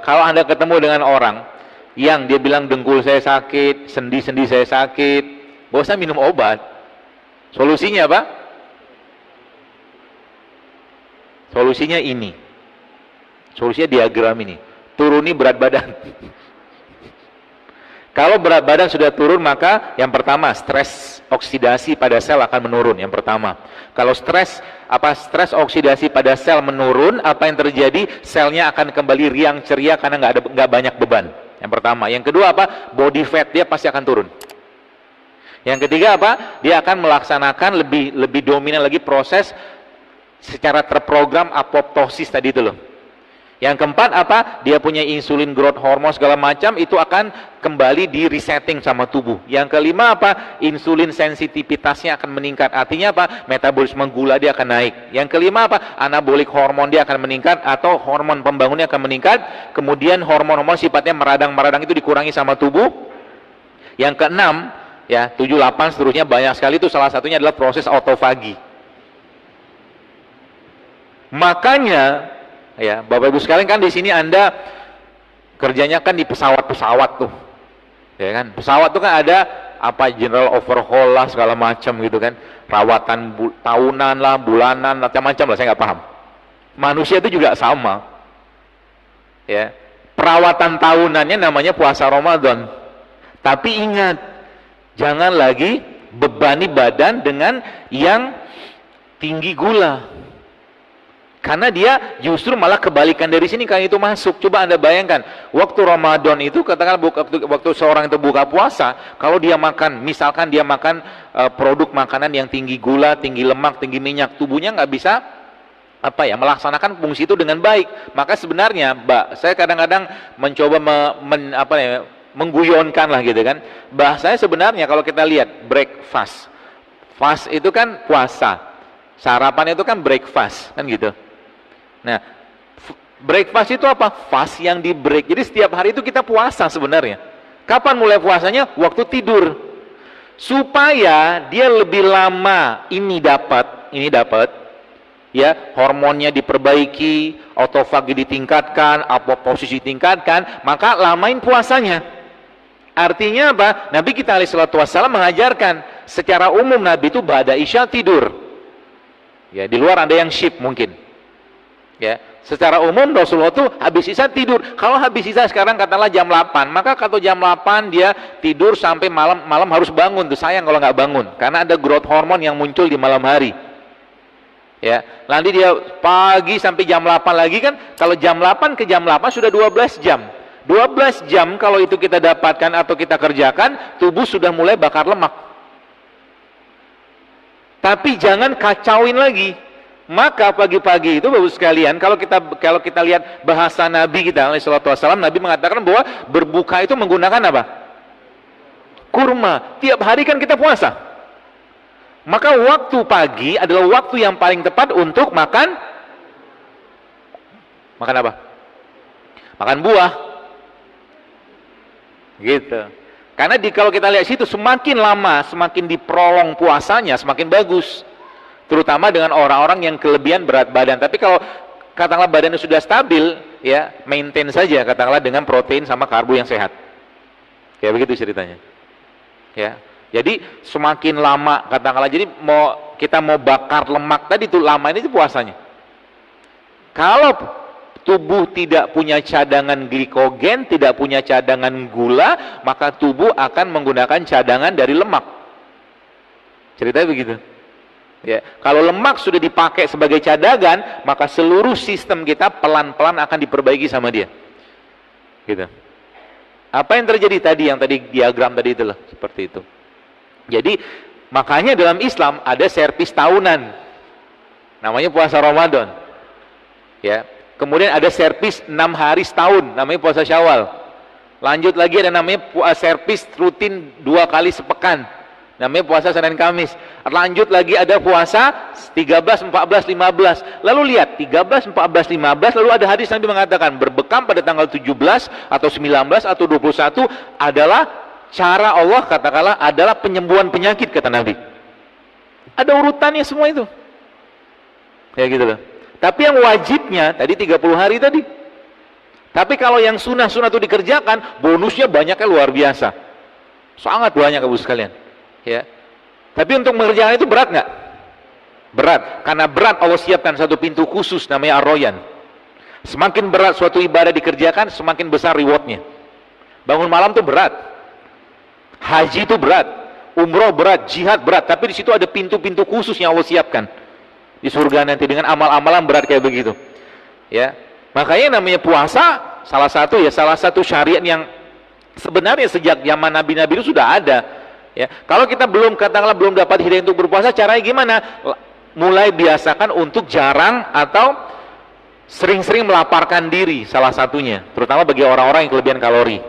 Kalau Anda ketemu dengan orang yang dia bilang dengkul saya sakit, sendi-sendi saya sakit, gak usah minum obat. Solusinya apa? Solusinya ini. Solusinya diagram ini. Turuni berat badan. Kalau berat badan sudah turun, maka yang pertama, stres oksidasi pada sel akan menurun. Yang pertama, kalau stres oksidasi pada sel menurun, apa yang terjadi? Selnya akan kembali riang ceria karena nggak banyak beban. Yang pertama. Yang kedua apa? Body fat dia pasti akan turun. Yang ketiga apa? Dia akan melaksanakan lebih dominan lagi proses secara terprogram apoptosis tadi itu loh. Yang keempat apa? Dia punya insulin, growth hormone segala macam, itu akan kembali di resetting sama tubuh. Yang kelima apa? Insulin sensitivitasnya akan meningkat. Artinya apa? Metabolisme gula dia akan naik. Yang kelima apa? Anabolic hormone dia akan meningkat atau hormon pembangunnya akan meningkat. Kemudian hormon-hormon sifatnya meradang-meradang itu dikurangi sama tubuh. Yang keenam, ya 7, 8 seterusnya banyak sekali, itu salah satunya adalah proses autofagi. Makanya ya, Bapak Ibu sekalian, kan di sini Anda kerjanya kan di pesawat-pesawat tuh. Ya kan? Pesawat tuh kan ada apa, general overhaul lah segala macam gitu kan. Rawatan tahunan lah, bulanan, macam-macam lah, saya nggak paham. Manusia itu juga sama. Ya. Perawatan tahunannya namanya puasa Ramadan. Tapi ingat, jangan lagi bebani badan dengan yang tinggi gula. Karena dia justru malah kebalikan dari sini kan itu masuk. Coba Anda bayangkan, waktu Ramadan itu, katakanlah waktu seorang itu buka puasa, kalau dia makan, misalkan dia makan produk makanan yang tinggi gula, tinggi lemak, tinggi minyak, tubuhnya nggak bisa melaksanakan fungsi itu dengan baik. Maka sebenarnya, saya kadang-kadang mencoba mengguyonkan lah gitu kan. Bahasanya sebenarnya kalau kita lihat breakfast, fast itu kan puasa, sarapan itu kan breakfast kan gitu. Nah, breakfast itu apa? Fast yang di break. Jadi setiap hari itu kita puasa sebenarnya. Kapan mulai puasanya? Waktu tidur. Supaya dia lebih lama ini dapat, ya, hormonnya diperbaiki, autofagi ditingkatkan, apoptosis ditingkatkan, maka lamain puasanya. Artinya apa? Nabi kita alaihi salatu wassalam mengajarkan, secara umum Nabi itu ba'da isya tidur. Ya, di luar ada yang shift mungkin. Ya, secara umum Rasulullah tuh habis isya tidur. Kalau habis isya sekarang katakanlah jam 8, maka kalau jam 8 dia tidur sampai malam harus bangun. Tuh sayang kalau nggak bangun, karena ada growth hormone yang muncul di malam hari. Ya, nanti dia pagi sampai jam 8 lagi kan. Kalau jam 8 ke jam 8 sudah 12 jam. 12 jam kalau itu kita dapatkan atau kita kerjakan, tubuh sudah mulai bakar lemak. Tapi jangan kacauin lagi. Maka pagi-pagi itu Bapak sekalian, kalau kita lihat bahasa Nabi kita alaihi salatu wasallam, Nabi mengatakan bahwa berbuka itu menggunakan apa? Kurma. Tiap hari kan kita puasa. Maka waktu pagi adalah waktu yang paling tepat untuk makan apa? Makan buah. Gitu. Karena kalau kita lihat situ, semakin lama, semakin diprolong puasanya, semakin bagus. Terutama dengan orang-orang yang kelebihan berat badan. Tapi kalau katakanlah badannya sudah stabil, ya maintain saja katakanlah dengan protein sama karbo yang sehat. Ya begitu ceritanya. Ya. Jadi semakin lama katakanlah, jadi kita mau bakar lemak tadi tuh lama ini tuh puasanya. Kalau tubuh tidak punya cadangan glikogen, tidak punya cadangan gula, maka tubuh akan menggunakan cadangan dari lemak. Ceritanya begitu. Ya, kalau lemak sudah dipakai sebagai cadangan, maka seluruh sistem kita pelan-pelan akan diperbaiki sama dia. Gitu. Apa yang terjadi tadi, yang tadi diagram tadi itulah seperti itu. Jadi makanya dalam Islam ada servis tahunan, namanya puasa Ramadan. Ya, kemudian ada servis 6 hari setahun, namanya puasa Syawal. Lanjut lagi ada namanya servis rutin 2 kali sepekan, namanya puasa Senin Kamis. Lanjut lagi ada puasa 13, 14, 15. Lalu lihat 13, 14, 15, lalu ada hadis Nabi mengatakan berbekam pada tanggal 17 atau 19 atau 21 adalah cara Allah, katakanlah adalah penyembuhan penyakit, kata Nabi. Ada urutannya semua itu. Ya gitu loh. Tapi yang wajibnya tadi 30 hari tadi. Tapi kalau yang sunnah-sunnah itu dikerjakan, bonusnya banyaknya luar biasa. Sangat banyak Ibu sekalian. Ya. Tapi untuk mengerjakan itu berat nggak? Berat. Karena berat Allah siapkan satu pintu khusus namanya Ar-Royan. Semakin berat suatu ibadah dikerjakan, semakin besar rewardnya. Bangun malam itu berat. Haji itu berat. Umroh berat, jihad berat. Tapi di situ ada pintu-pintu khusus yang Allah siapkan di surga nanti dengan amal-amalan berat kayak begitu. Ya. Makanya namanya puasa salah satu syariat yang sebenarnya sejak zaman nabi-nabi itu sudah ada. Ya, kalau kita katakanlah belum dapat hidayah untuk berpuasa, caranya gimana? Mulai biasakan untuk jarang atau sering-sering melaparkan diri, salah satunya, terutama bagi orang-orang yang kelebihan kalori.